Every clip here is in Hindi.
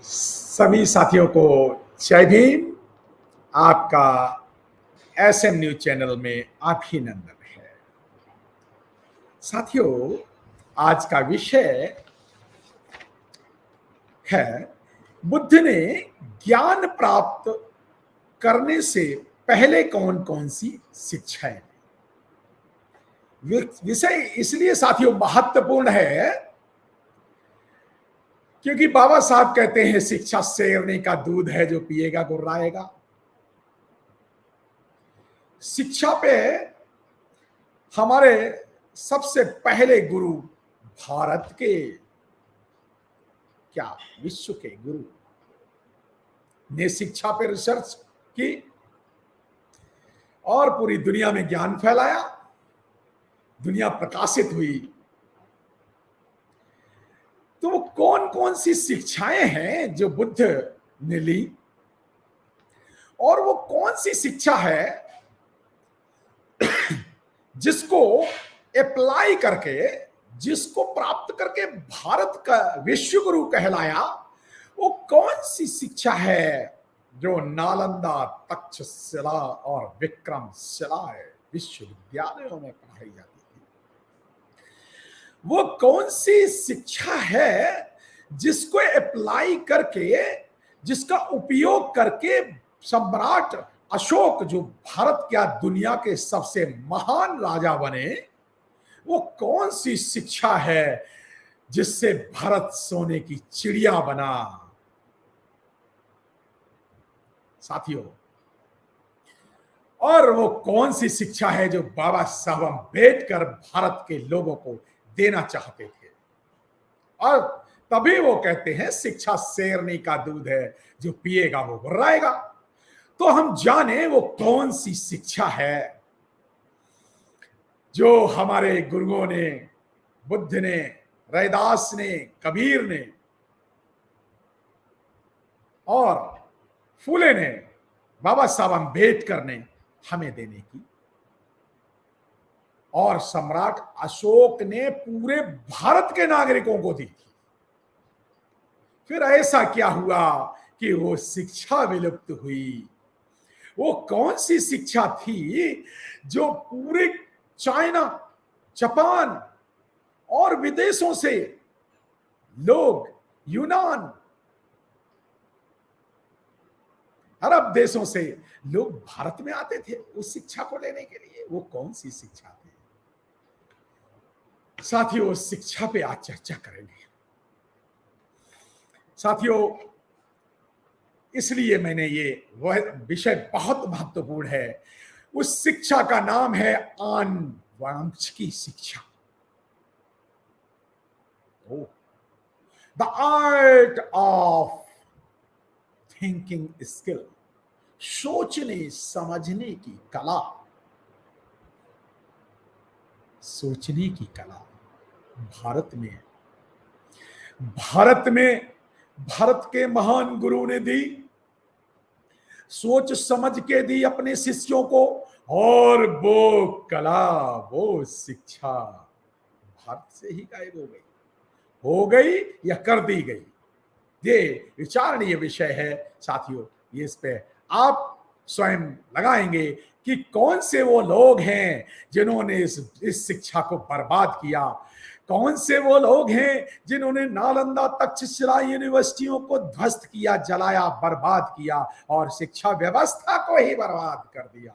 सभी साथियों को जय भीम। आपका एसएम न्यूज चैनल में अभिनंदन है। साथियों, आज का विषय है बुद्ध ने ज्ञान प्राप्त करने से पहले कौन कौन सी शिक्षाएं दी। विषय इसलिए साथियों महत्वपूर्ण है क्योंकि बाबा साहब कहते हैं शिक्षा शेरनी का दूध है, जो पिएगा गुर्राएगा। शिक्षा पे हमारे सबसे पहले गुरु भारत के क्या विश्व के गुरु ने शिक्षा पे रिसर्च की और पूरी दुनिया में ज्ञान फैलाया। दुनिया प्रकाशित हुई। तो वो कौन कौन सी शिक्षाएं हैं जो बुद्ध ने ली, और वो कौन सी शिक्षा है जिसको अप्लाई करके, जिसको प्राप्त करके भारत का विश्व गुरु कहलाया। वो कौन सी शिक्षा है जो नालंदा, तक्षशिला और विक्रमशिला विश्वविद्यालयों में पढ़ाई जाती थी। वो कौन सी शिक्षा है जिसको अप्लाई करके, जिसका उपयोग करके सम्राट अशोक, जो भारत क्या दुनिया के सबसे महान राजा बने, वो कौन सी शिक्षा है जिससे भारत सोने की चिड़िया बना। साथियों, और वो कौन सी शिक्षा है जो बाबा साहब अम्बेडकर भारत के लोगों को देना चाहते थे। और तभी वो कहते हैं शिक्षा शेरनी का दूध है, जो पिएगा वो गुर्राएगा। तो हम जाने वो कौन सी शिक्षा है जो हमारे गुरुओं ने, बुद्ध ने, रैदास ने, कबीर ने और फूले ने, बाबा साहब अम्बेडकर ने हमें देने की, और सम्राट अशोक ने पूरे भारत के नागरिकों को दी थी। फिर ऐसा क्या हुआ कि वो शिक्षा विलुप्त हुई। वो कौन सी शिक्षा थी जो पूरे चाइना, जापान और विदेशों से लोग, यूनान, अरब देशों से लोग भारत में आते थे उस शिक्षा को लेने के लिए। वो कौन सी शिक्षा थी साथियों? उस शिक्षा पे आज चर्चा करेंगे। साथियों, इसलिए मैंने ये, वह विषय बहुत महत्वपूर्ण है। उस शिक्षा का नाम है आनुवंशिकी शिक्षा। The art of thinking skill, सोचने समझने की कला। सोचने की कला भारत के महान गुरु ने दी, सोच समझ के दी अपने शिष्यों को, और वो कला, वो शिक्षा भारत से ही गायब हो गई या कर दी गई। ये विचारणीय विषय है साथियों। ये इस पे आप स्वयं लगाएंगे कि कौन से वो लोग हैं जिन्होंने इस शिक्षा को बर्बाद किया। कौन से वो लोग हैं जिन्होंने नालंदा, तक्षशिला यूनिवर्सिटियों को ध्वस्त किया, जलाया, बर्बाद किया और शिक्षा व्यवस्था को ही बर्बाद कर दिया।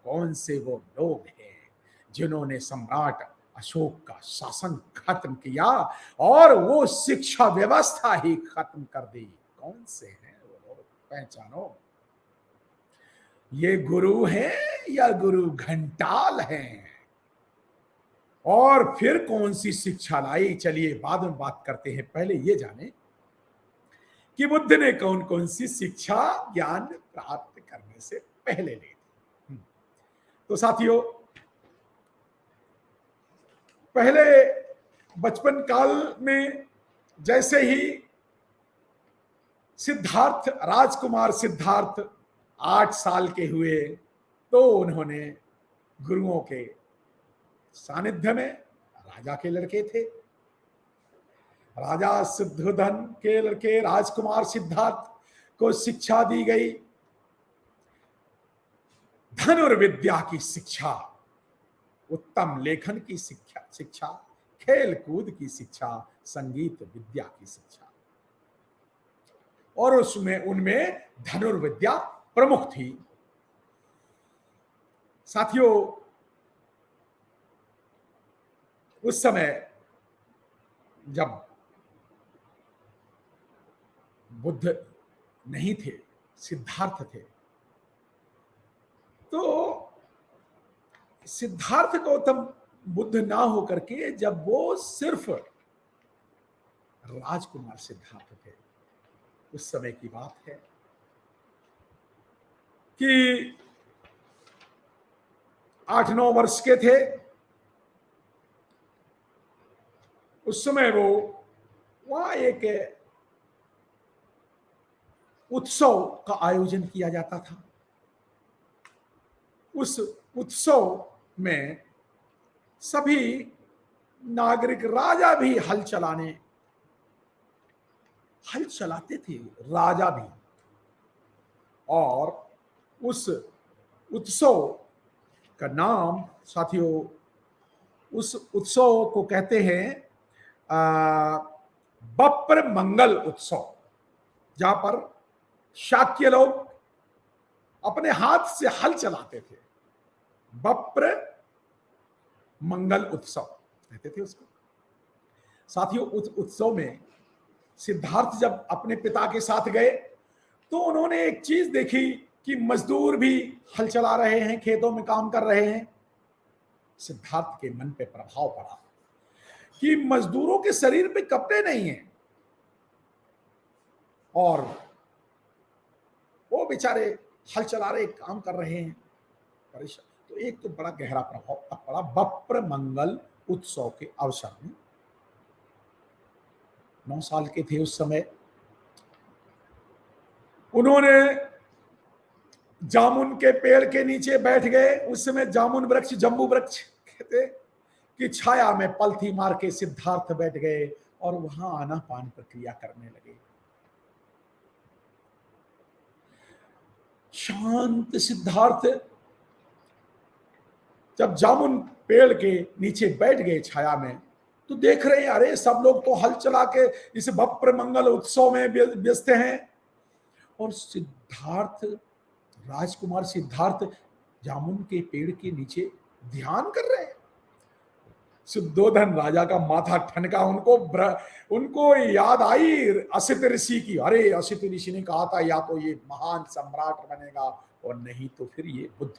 कौन से वो लोग हैं जिन्होंने सम्राट अशोक का शासन खत्म किया और वो शिक्षा व्यवस्था ही खत्म कर दी। कौन से हैं वो लोग? पहचानो। ये गुरु हैं या गुरु घंटाल हैं? और फिर कौन सी शिक्षा लाई, चलिए बाद में बात करते हैं। पहले ये जाने कि बुद्ध ने कौन कौन सी शिक्षा ज्ञान प्राप्त करने से पहले ली थी। तो साथियों, पहले बचपन काल में जैसे ही राजकुमार सिद्धार्थ 8 साल के हुए, तो उन्होंने गुरुओं के सानिध्य में, राजा के लड़के थे, राजा सिद्धोधन के लड़के राजकुमार सिद्धार्थ को शिक्षा दी गई, धनुर्विद्या की शिक्षा, उत्तम लेखन की शिक्षा, खेल कूद की शिक्षा, संगीत विद्या की शिक्षा, और उसमें उनमें धनुर्विद्या प्रमुख थी। साथियों, उस समय जब बुद्ध नहीं थे, सिद्धार्थ थे, तो सिद्धार्थ गौतम बुद्ध ना होकर के जब वो सिर्फ राजकुमार सिद्धार्थ थे, उस समय की बात है कि 8-9 वर्ष के थे। उस समय वो वहां एक उत्सव का आयोजन किया जाता था। उस उत्सव में सभी नागरिक, राजा भी हल चलाते थे, राजा भी। और उस उत्सव का नाम साथियों, उस उत्सव को कहते हैं बप्र मंगल उत्सव, जहां पर शाक्य लोग अपने हाथ से हल चलाते थे। बप्र मंगल उत्सव कहते थे उसको। साथियों, उस उत्सव में सिद्धार्थ जब अपने पिता के साथ गए तो उन्होंने एक चीज देखी कि मजदूर भी हल चला रहे हैं, खेतों में काम कर रहे हैं। सिद्धार्थ के मन पे प्रभाव पड़ा कि मजदूरों के शरीर पे कपड़े नहीं हैं और वो बेचारे हल चला रहे, काम कर रहे हैं, परेशान। तो एक तो बड़ा गहरा प्रभाव तब पड़ा बप्र मंगल उत्सव के अवसर में। 9 साल के थे उस समय। उन्होंने जामुन के पेड़ के नीचे बैठ गए। उस समय जामुन वृक्ष, जम्बू वृक्ष कहते, कि छाया में पलथी मार के सिद्धार्थ बैठ गए और वहां आनापान प्रक्रिया करने लगे। शांत सिद्धार्थ जब जामुन पेड़ के नीचे बैठ गए छाया में, तो देख रहे हैं अरे सब लोग तो हल चला के इस बप्र मंगल उत्सव में व्यस्त हैं, और सिद्धार्थ, राजकुमार सिद्धार्थ जामुन के पेड़ के नीचे ध्यान कर रहे हैं। शुद्धोधन राजा का माथा ठनका। उनको याद आई असित ऋषि की। अरे असित ऋषि ने कहा था या तो ये महान सम्राट बनेगा और नहीं तो फिर ये बुद्ध।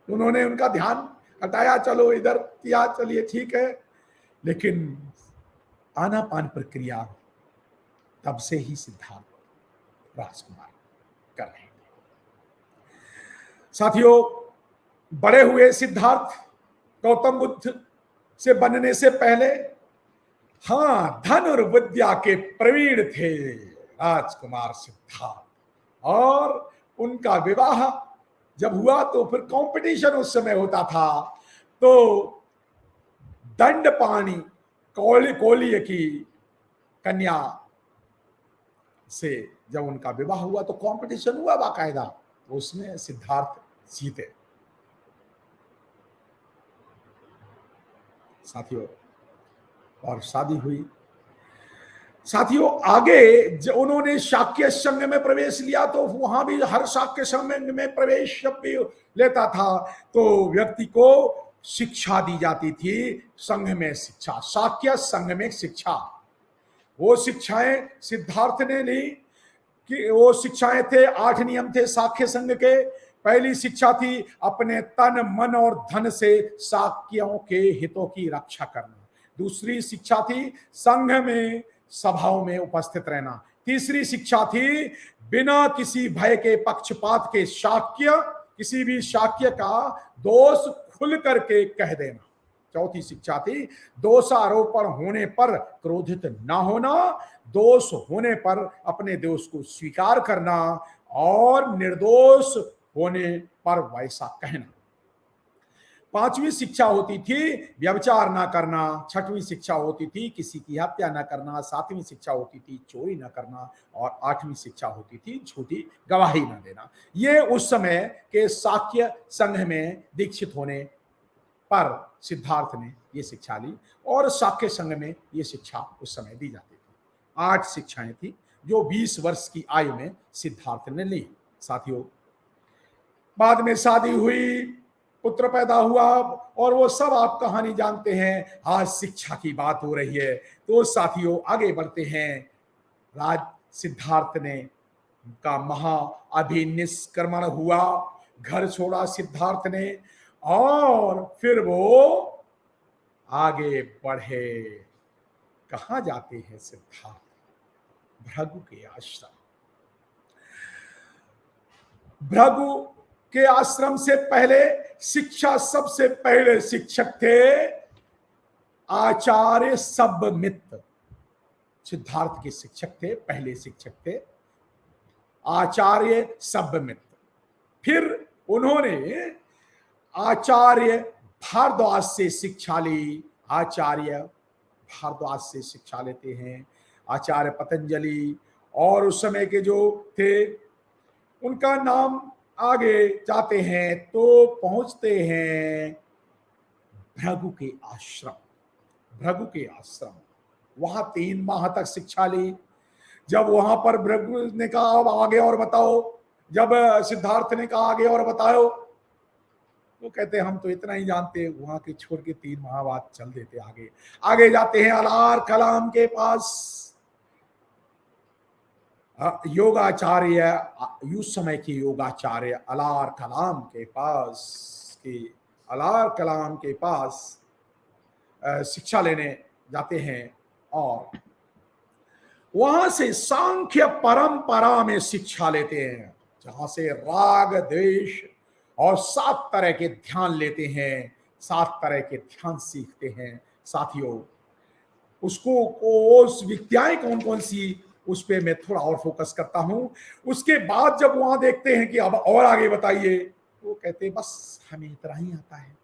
उन्होंने उनका ध्यान हटाया, चलो इधर किया, चलिए ठीक है। लेकिन आनापान प्रक्रिया तब से ही सिद्धार्थ राजकुमार कर रहे थे। साथियों, बड़े हुए सिद्धार्थ गौतम बुद्ध से बनने से पहले धनुर्विद्या के प्रवीण थे राजकुमार सिद्धार्थ, और उनका विवाह जब हुआ तो फिर कंपटीशन उस समय होता था। तो दंडपाणि कोलिय की कन्या से जब उनका विवाह हुआ तो कंपटीशन हुआ बाकायदा, तो उसमें सिद्धार्थ जीते। साथियों, और शादी हुई। साथियों, आगे उन्होंने शाक्य संघ में प्रवेश लिया, तो वहां भी हर शाक्य संघ में प्रवेश जब भी लेता था तो व्यक्ति को शिक्षा दी जाती थी। संघ में शिक्षा, शाक्य संघ में शिक्षा, वो शिक्षाएं सिद्धार्थ ने ली। कि वो शिक्षाएं थे, 8 नियम थे शाक्य संघ के। पहली शिक्षा थी अपने तन, मन और धन से शाक्यों के हितों की रक्षा करना। दूसरी शिक्षा थी संघ में, सभाओं में उपस्थित रहना। तीसरी शिक्षा थी बिना किसी भय के, पक्षपात के शाक्य, किसी भी शाक्य का दोष खुल करके कह देना। चौथी शिक्षा थी दोषारोपण होने पर क्रोधित ना होना, दोष होने पर अपने दोष को स्वीकार करना, और निर्दोष होने पर वैसा कहना। पांचवी शिक्षा होती थी व्यभिचार ना करना, छठवीं शिक्षा होती थी किसी की हत्या ना करना, सातवीं शिक्षा होती थी चोरी ना करना, और आठवीं शिक्षा होती थी झूठी गवाही ना देना। ये उस समय के शाक्य संघ में दीक्षित होने पर सिद्धार्थ ने ये शिक्षा ली, और शाक्य संघ में ये शिक्षा उस समय दी जाती थी। 8 शिक्षाएं थी जो 20 वर्ष की आयु में सिद्धार्थ ने ली। साथियों, बाद में शादी हुई, पुत्र पैदा हुआ, और वो सब आप कहानी जानते हैं। आज शिक्षा की बात हो रही है, तो साथियों आगे बढ़ते हैं। राज सिद्धार्थ ने का महा अभिनिष्क्रमण हुआ, घर छोड़ा सिद्धार्थ ने, और फिर वो आगे बढ़े। कहां जाते हैं सिद्धार्थ? भृगु के आश्रम। भृगु के आश्रम से पहले शिक्षा, सबसे पहले शिक्षक थे आचार्य सब्बमित्र। सिद्धार्थ के शिक्षक थे, पहले शिक्षक थे आचार्य सब्बमित्र। फिर उन्होंने आचार्य भारद्वाज से शिक्षा ली। आचार्य भारद्वाज से शिक्षा लेते हैं आचार्य पतंजलि, और उस समय के जो थे उनका नाम आगे जाते हैं तो पहुंचते हैं भृगु के आश्रम। भृगु के आश्रम, वहां 3 माह तक शिक्षा ली। जब वहां पर भृगु ने कहा अब आगे और बताओ, जब सिद्धार्थ ने कहा आगे और बताओ, वो कहते हम तो इतना ही जानते, वहां के छोड़ के 3 माह बाद चल देते आगे। आगे जाते हैं अलार कलाम के पास, योगाचार्य, उस समय के योगाचार्य अलार कलाम के पास, अलार कलाम के पास शिक्षा लेने जाते हैं, और वहां से सांख्य परंपरा में शिक्षा लेते हैं, जहां से राग द्वेष और 7 तरह के ध्यान लेते हैं, 7 तरह के ध्यान सीखते हैं। साथियों, उसको उस विद्याएं कौन कौन सी, उस पे मैं थोड़ा और फोकस करता हूं। उसके बाद जब वहां देखते हैं कि अब और आगे बताइए, वो कहते हैं बस हमें इतना ही आता है।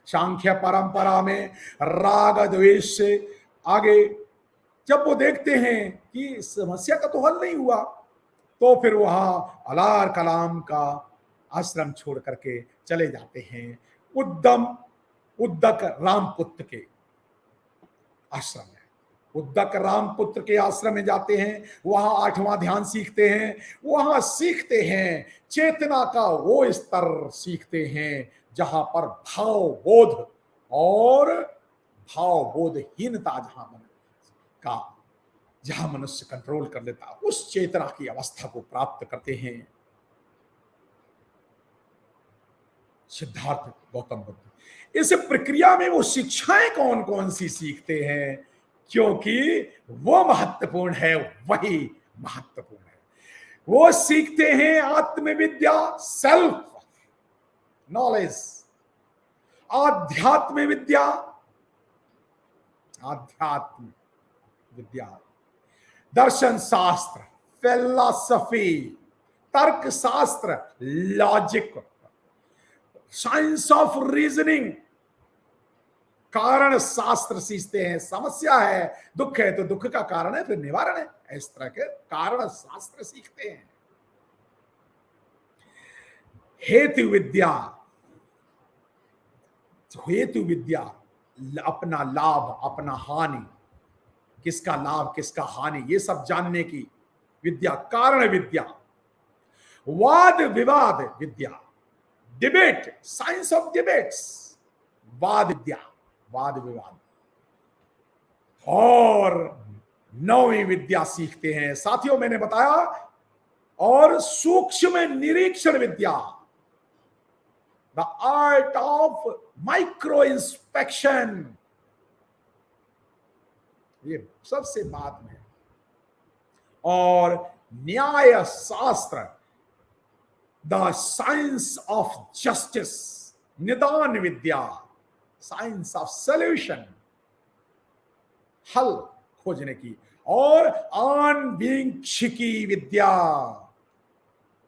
सांख्य परंपरा में राग द्वेष से आगे जब वो देखते हैं कि समस्या का तो हल नहीं हुआ, तो फिर वहां अलार कलाम का आश्रम छोड़ करके चले जाते हैं उद्दक रामपुत्र के आश्रम में। उद्दक रामपुत्र के आश्रम में जाते हैं, वहां 8वां ध्यान सीखते हैं। वहां सीखते हैं चेतना का वो स्तर सीखते हैं जहां पर भाव बोध और भाव बोधहीनता जहां मनुष्य कंट्रोल कर लेता, उस चेतना की अवस्था को प्राप्त करते हैं सिद्धार्थ गौतम बुद्ध। इस प्रक्रिया में वो शिक्षाएं कौन कौन सी सीखते हैं, क्योंकि वो महत्वपूर्ण है, वही महत्वपूर्ण है। वो सीखते हैं आत्मविद्या, सेल्फ नॉलेज, आध्यात्म विद्या, आध्यात्म विद्या, दर्शन शास्त्र, फिलॉसफी, तर्क शास्त्र, लॉजिक, साइंस ऑफ रीजनिंग, कारण शास्त्र सीखते हैं। समस्या है, दुख है तो दुख का कारण है, फिर निवारण है, इस तरह के कारण शास्त्र सीखते हैं। हेतु विद्या, हेतु विद्या, अपना लाभ अपना हानि, किसका लाभ किसका हानि, ये सब जानने की विद्या, कारण विद्या। वाद विवाद विद्या, डिबेट, साइंस ऑफ डिबेट्स, वाद विद्या, वाद विवाद। और 9वीं विद्या सीखते हैं साथियों, मैंने बताया, और सूक्ष्म निरीक्षण विद्या, the art of micro inspection, ये सबसे बाद में। और न्याय शास्त्र, द साइंस ऑफ जस्टिस, निदान विद्या, साइंस ऑफ सॉल्यूशन, हल खोजने की। और आन्वीक्षिकी विद्या,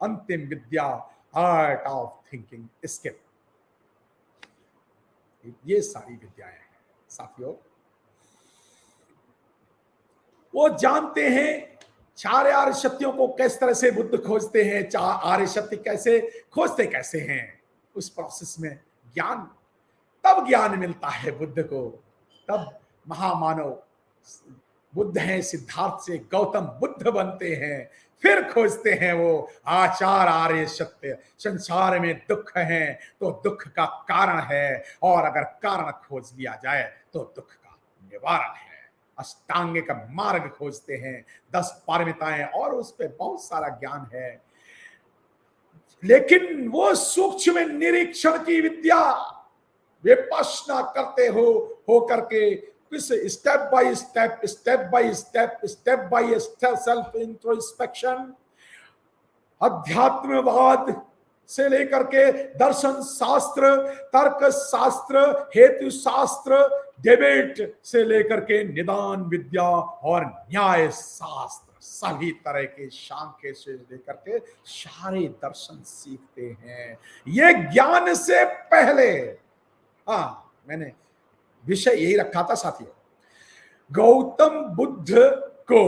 अंतिम विद्या, आर्ट ऑफ थिंकिंग स्किल। ये सारी विद्याएं हैं साथियों। वो जानते हैं चार आर्य सत्यों को किस तरह से बुद्ध खोजते हैं, चार आर्य सत्य कैसे खोजते कैसे हैं। उस प्रोसेस में ज्ञान, तब ज्ञान मिलता है बुद्ध को, तब महामानव बुद्ध हैं, सिद्धार्थ से गौतम बुद्ध बनते हैं। फिर खोजते हैं वो आचार आर्य सत्य। संसार में दुख है तो दुख का कारण है, और अगर कारण खोज लिया जाए तो दुख का निवारण है। अष्टांगिक मार्ग खोजते हैं, 10 पारमिताएं, और उस पर बहुत सारा ज्ञान है। लेकिन वो सूक्ष्म निरीक्षण की विद्या विपश्यना करते हो करके step by step self introspection, अध्यात्मवाद से लेकर के दर्शन शास्त्र, तर्क शास्त्र, हेतु शास्त्र, डिबेट से लेकर के निदान विद्या और न्याय शास्त्र, सभी तरह के सांख्य से लेकर के सारे दर्शन सीखते हैं। ये ज्ञान से पहले, हाँ मैंने विषय यही रखा था साथियों, गौतम बुद्ध को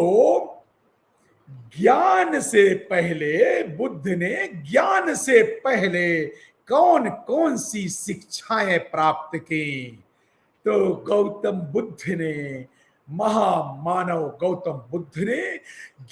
ज्ञान से पहले, बुद्ध ने ज्ञान से पहले कौन कौन सी शिक्षाएं प्राप्त की। तो गौतम बुद्ध ने, महामानव गौतम बुद्ध ने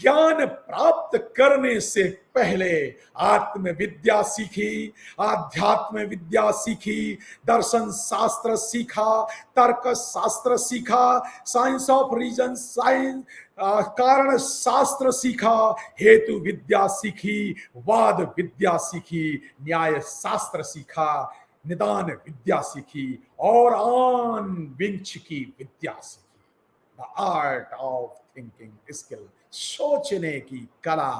ज्ञान प्राप्त करने से पहले आत्म विद्या सीखी, आध्यात्म विद्या सीखी, दर्शन शास्त्र सीखा, तर्क शास्त्र सीखा, साइंस ऑफ रीजन, साइंस कारण शास्त्र सीखा, हेतु विद्या सीखी, वाद विद्या सीखी, न्याय शास्त्र सीखा, निदान विद्या सीखी, और आनविंच की विद्या सीखी। The art of thinking skill, सोचने की कला,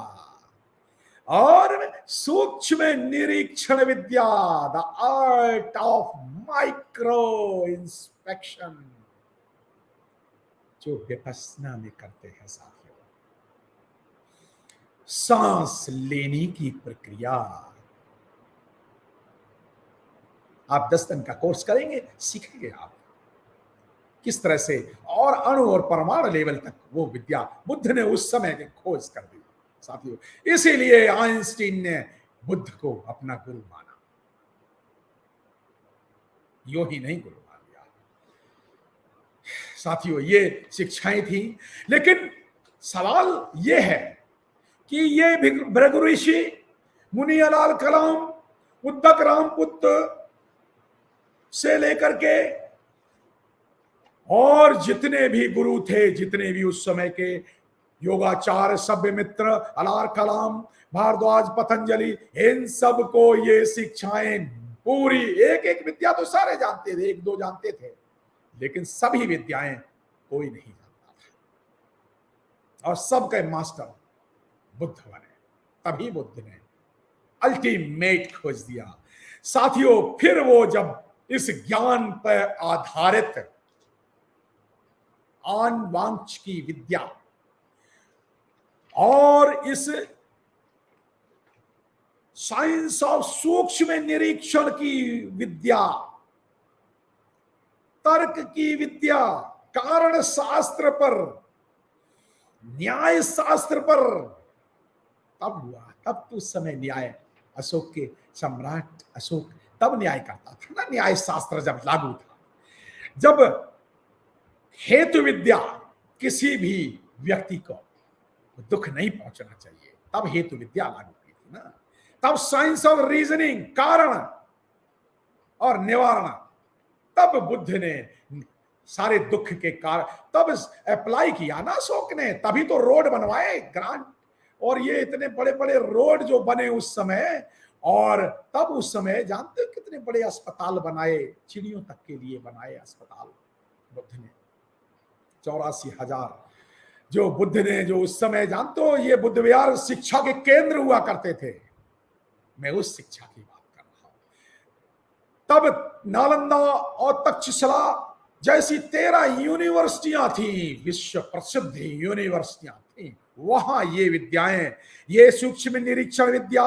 और सूक्ष्म निरीक्षण विद्या, the art of micro inspection, जो विपश्यना में करते हैं साथियों। सांस लेने की प्रक्रिया, आप 10 दिन का कोर्स करेंगे, सीखेंगे आप किस तरह से, और अणु और परमाणु लेवल तक वो विद्या बुद्ध ने उस समय की खोज कर दी साथियों। इसीलिए आइंस्टीन ने बुद्ध को अपना गुरु माना, यो ही नहीं गुरु मान लिया साथियों। ये शिक्षाएं थी। लेकिन सवाल ये है कि ये भृगु ऋषि, मुनियालाल कलाम, उद्दक रामपुत्र से लेकर के और जितने भी गुरु थे, जितने भी उस समय के योगाचार्य, सभ्यमित्र, अलार कलाम, भारद्वाज, पतंजलि, इन सब को ये शिक्षाएं पूरी, एक एक विद्या तो सारे जानते थे, एक दो जानते थे, लेकिन सभी विद्याएं कोई नहीं जानता था, और सबके मास्टर बुद्ध बने। तभी बुद्ध ने अल्टीमेट खोज दिया साथियों। फिर वो जब इस ज्ञान पर आधारित आनवांच की विद्या और इस साइंस ऑफ सूक्ष्म निरीक्षण की विद्या, तर्क की विद्या, कारण शास्त्र पर, न्याय शास्त्र पर, तब हुआ। तब तो उस समय न्याय, अशोक के सम्राट अशोक तब न्याय करता था ना, न्याय शास्त्र जब लागू था, जब हेतु विद्या किसी भी व्यक्ति को दुख नहीं पहुंचना चाहिए, तब हेतु विद्या लागू की थी ना। तब साइंस ऑफ रीजनिंग, कारण और निवारण, तब बुद्ध ने सारे दुख के कारण तब अप्लाई किया ना अशोक ने, तभी तो रोड बनवाए, ग्रांट, और ये इतने बड़े बड़े रोड जो बने उस समय। और तब उस समय जानते हो कितने बड़े अस्पताल बनाए, चिड़ियों तक के लिए बनाए अस्पताल बुद्ध ने, 84,000 जो बुद्ध ने, जो उस समय जानते हो ये बुद्ध विहार शिक्षा के केंद्र हुआ करते थे। मैं उस शिक्षा की बात कर रहा हूं। तब नालंदा और तक्षशिला जैसी 13 यूनिवर्सिटियां थी, विश्व प्रसिद्ध यूनिवर्सिटियां थी वहां ये विद्याएं, ये सूक्ष्म निरीक्षण विद्या,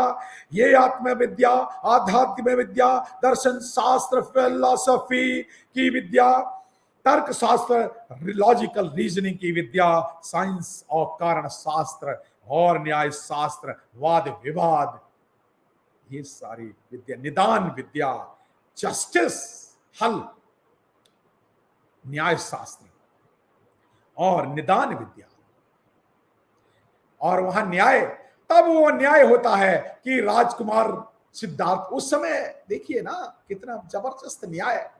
ये आत्म विद्या, आध्यात्मिक विद्या, दर्शन शास्त्र, फिलॉसफी की विद्या, तर्क शास्त्र, लॉजिकल रीजनिंग की विद्या, साइंस और कारण शास्त्र और न्याय शास्त्र, वाद विवाद, ये सारी विद्या, निदान विद्या, जस्टिस, हल, न्याय शास्त्र और निदान विद्या, और वहां न्याय, तब वो न्याय होता है कि राजकुमार सिद्धार्थ, उस समय देखिए ना कितना जबरदस्त न्याय,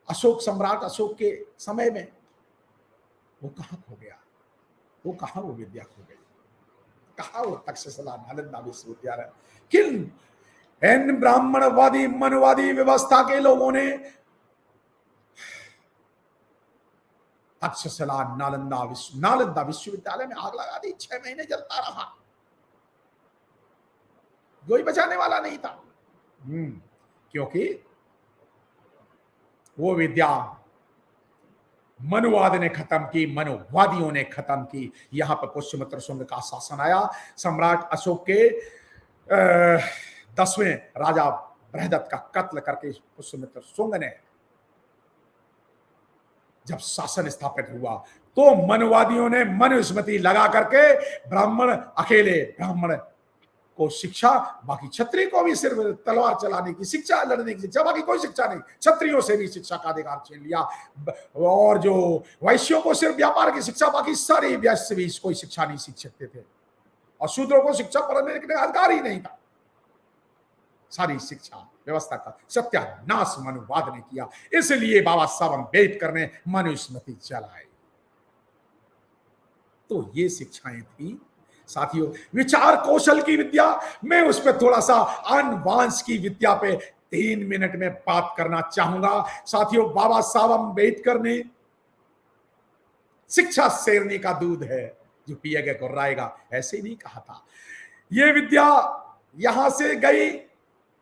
अशोक, सम्राट अशोक के समय में, वो कहां खो गया, वो कहां वो विद्या खो गई, कहां वो तक्षशिला नालंदा विश्वविद्यालय, किन इन ब्राह्मणवादी मनवादी व्यवस्था के लोगों ने तक्षशिला नालंदा विश्वविद्यालय में आग लगा दी, 6 महीने जलता रहा, कोई बचाने वाला नहीं था। क्योंकि वो विद्या मनुवाद ने खत्म की, मनुवादियों ने खत्म की। यहां पर पुष्यमित्र शुंग का शासन आया। सम्राट अशोक के 10वें राजा बृहदत्त का कत्ल करके पुष्यमित्र शुंग ने जब शासन स्थापित हुआ, तो मनुवादियों ने मनुस्मृति लगा करके ब्राह्मण, अकेले ब्राह्मण को शिक्षा, बाकी क्षत्रिय को भी सिर्फ तलवार चलाने की शिक्षा, लड़ने की शिक्षा, बाकी कोई शिक्षा नहीं, क्षत्रियों से भी शिक्षा का अधिकार छीन लिया। और जो वैश्यों को सिर्फ व्यापार की शिक्षा, बाकी सारी वैश्य भी कोई शिक्षा नहीं सीख सकते थे, और शूद्रों को शिक्षा पढ़ने का अधिकार ही नहीं था। सारी शिक्षा व्यवस्था का सत्यानाश मनुवाद ने किया। इसलिए बाबा साहब अम्बेडकर ने मनुस्मृति चलाई। तो ये शिक्षाएं थी साथियों। विचार कौशल की विद्या, मैं उस पर थोड़ा सा अनुवांश की विद्या पे 3 मिनट में बात करना चाहूंगा साथियों। बाबा साहब अम्बेडकर ने शिक्षा शेरनी का दूध है, जो पिएगा गुर्राएगा, ऐसे ही नहीं कहा था। यह विद्या यहां से गई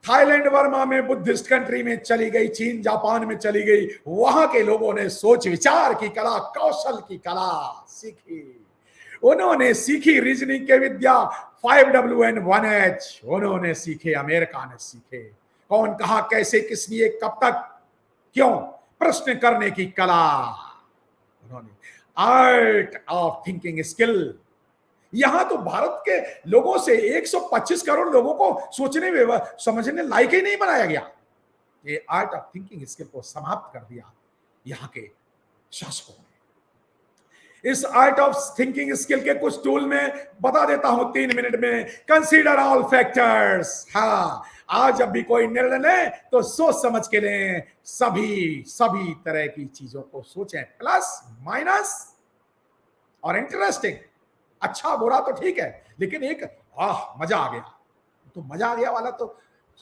थाईलैंड, वर्मा में, बुद्धिस्ट कंट्री में चली गई, चीन जापान में चली गई। वहां के लोगों ने सोच विचार की कला, कौशल की कला सीखी। उन्होंने सीखी रीजनिंग के विद्या, 5W and 1H उन्होंने सीखे, अमेरिका ने सीखे। कौन, कहा, कैसे, किस लिए, कब तक, क्यों, प्रश्न करने की कला उन्होंने। आर्ट ऑफ थिंकिंग स्किल, यहां तो भारत के लोगों से 125 करोड़ लोगों को सोचने में समझने लायक ही नहीं बनाया गया। ये आर्ट ऑफ थिंकिंग स्किल को समाप्त कर दिया यहां के शासकों ने। इस आर्ट ऑफ थिंकिंग स्किल के कुछ टूल में बता देता हूं 3 मिनट में। कंसीडर ऑल फैक्टर्स, हाँ, आज जब भी कोई निर्णय लें तो सोच समझ के लें, सभी तरह की चीजों को सोचें, प्लस माइनस और इंटरेस्टिंग। अच्छा बुरा तो ठीक है, लेकिन एक मजा आ गया, तो मजा आ गया वाला तो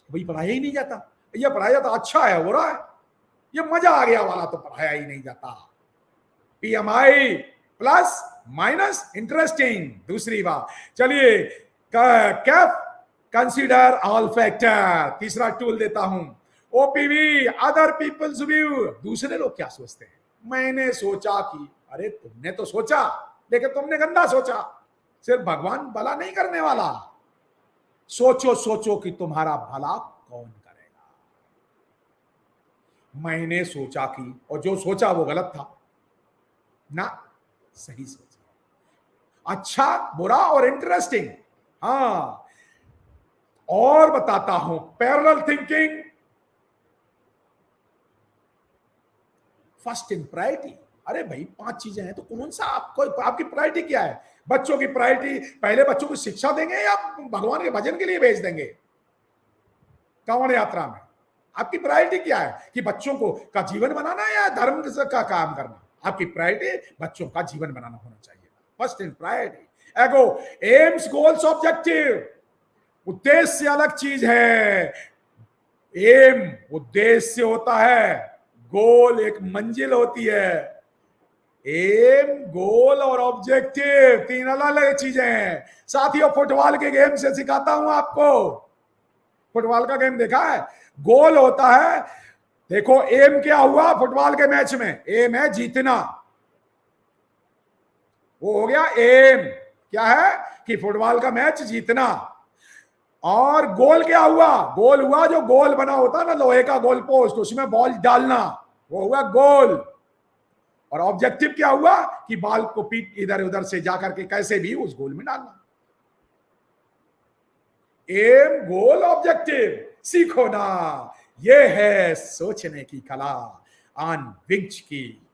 भाई पढ़ाया ही नहीं जाता। ये पढ़ाया जाता अच्छा है बुरा है, ये मजा आ गया वाला तो पढ़ाया ही नहीं जाता। PMI प्लस माइनस इंटरेस्टिंग, दूसरी बात। चलिए, कैफ, कंसीडर ऑल फैक्टर, तीसरा टूल देता हूं। OPV, अदर पीपल्स व्यू, दूसरे लोग क्या सोचते हैं। मैंने सोचा कि, अरे तुमने तो सोचा, लेकिन तुमने गंदा सोचा। सिर्फ भगवान भला नहीं करने वाला, सोचो कि तुम्हारा भला कौन करेगा। मैंने सोचा कि, और जो सोचा वो गलत था ना, सही सोचा। अच्छा बुरा और इंटरेस्टिंग, हाँ। और बताता हूं, parallel thinking, first in priority. अरे भाई 5 चीजें हैं, तो कौन सा आपकी प्रायोरिटी क्या है। बच्चों की प्रायोरिटी, पहले बच्चों को शिक्षा देंगे या भगवान के भजन के लिए भेज देंगे कांवड़ यात्रा में। आपकी प्रायोरिटी क्या है, कि बच्चों को का जीवन बनाना या धर्म का काम करना। आपकी प्रायोरिटी बच्चों का जीवन बनाना होना चाहिए, फर्स्ट इन प्रायोरिटी। एगो, एम्स, गोल्स, ऑब्जेक्टिव। उद्देश्य अलग चीज है। एम उद्देश्य होता है, गोल एक मंजिल होती है। एम, गोल और ऑब्जेक्टिव 3 अलग अलग चीजें हैं साथियों। फुटबॉल के गेम से सिखाता हूं आपको। फुटबॉल का गेम देखा है, गोल होता है। देखो एम क्या हुआ फुटबॉल के मैच में, एम है जीतना, वो हो गया एम। क्या है कि फुटबॉल का मैच जीतना, और गोल क्या हुआ, गोल हुआ जो गोल बना होता ना लोहे का गोल पोस्ट, उसमें बॉल डालना, वो हुआ गोल। और ऑब्जेक्टिव क्या हुआ कि बॉल को पीट इधर उधर से जाकर के कैसे भी उस गोल में डालना। एम, गोल, ऑब्जेक्टिव, सीखो ना। ये है सोचने की कला, आनविंच की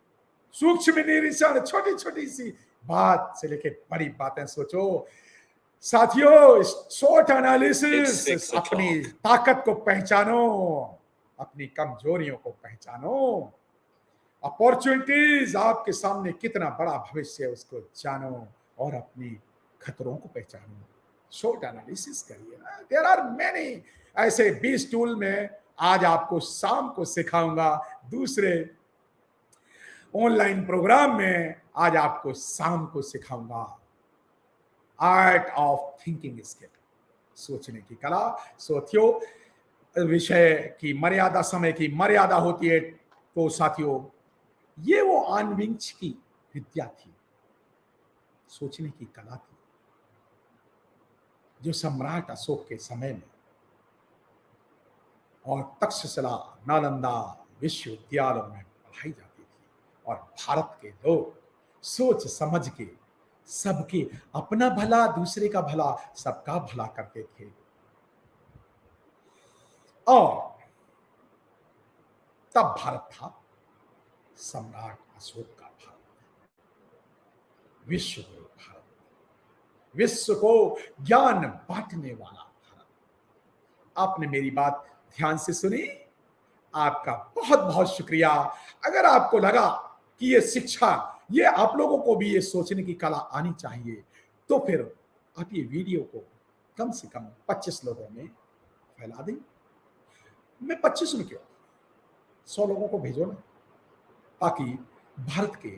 सूक्ष्म निरीक्षण, छोटी छोटी सी बात से लेके बड़ी बातें सोचो साथियों। शॉर्ट एनालिसिस, अपनी ताकत को पहचानो, अपनी कमजोरियों को पहचानो। अपॉर्चुनिटीज, आपके सामने कितना बड़ा भविष्य है उसको जानो, और अपनी खतरों को पहचानो। शॉर्ट एनालिसिस करिए ना। देयर आर मेनी ऐसे 20 टूल में आज आपको शाम को सिखाऊंगा, दूसरे ऑनलाइन प्रोग्राम में आज आपको शाम को सिखाऊंगा। आर्ट ऑफ थिंकिंग स्किल, सोचने की कला। साथियों, विषय की मर्यादा, समय की मर्यादा होती है, तो साथियों ये वो आनविंच की विद्या थी, सोचने की कला थी, जो सम्राट अशोक के समय में और तक्षशिला, नालंदा विश्वविद्यालयों में पढ़ाई जाती थी। और भारत के लोग सोच समझ के सबके अपना भला, दूसरे का भला, सबका भला करते थे। और तब भारत था सम्राट अशोक का भारत, विश्व गुरु भारत, विश्व को ज्ञान बांटने वाला भारत। आपने मेरी बात ध्यान से सुनी, आपका बहुत बहुत शुक्रिया। अगर आपको लगा कि ये शिक्षा, ये आप लोगों को भी ये सोचने की कला आनी चाहिए, तो फिर आप ये वीडियो को कम से कम 25 लोगों में फैला दें। मैं 25 में क्यों, 100 लोगों को भेजो ना, ताकि भारत के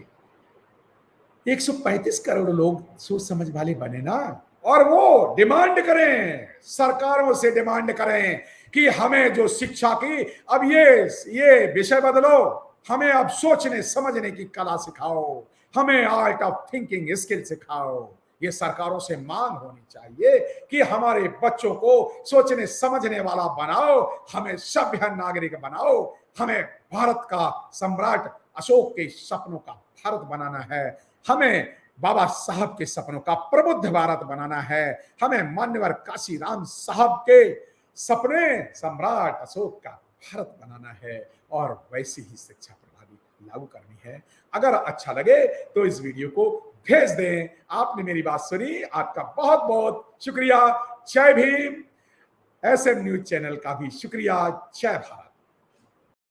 135 करोड़ लोग सोच समझ वाले बने ना, और वो डिमांड करें, सरकारों से डिमांड करें कि हमें जो शिक्षा की, अब ये विषय बदलो, हमें अब सोचने समझने की कला सिखाओ, हमें आर्ट ऑफ थिंकिंग स्किल सिखाओ। ये सरकारों से मांग होनी चाहिए कि हमारे बच्चों को सोचने समझने वाला बनाओ, हमें सभ्य नागरिक बनाओ, हमें भारत का सम्राट अशोक के सपनों का भारत बनाना है, हमें बाबा साहब के सपनों का प्रबुद्ध भारत बनाना है, हमें मान्यवर काशीराम साहब के सपने सम्राट अशोक का भारत बनाना है, और वैसी ही शिक्षा प्रणाली लागू करनी है। अगर अच्छा लगे तो इस वीडियो को भेज दें। आपने मेरी बात सुनी, आपका बहुत बहुत शुक्रिया। जय भीम। SM न्यूज चैनल का भी शुक्रिया। जय भारत।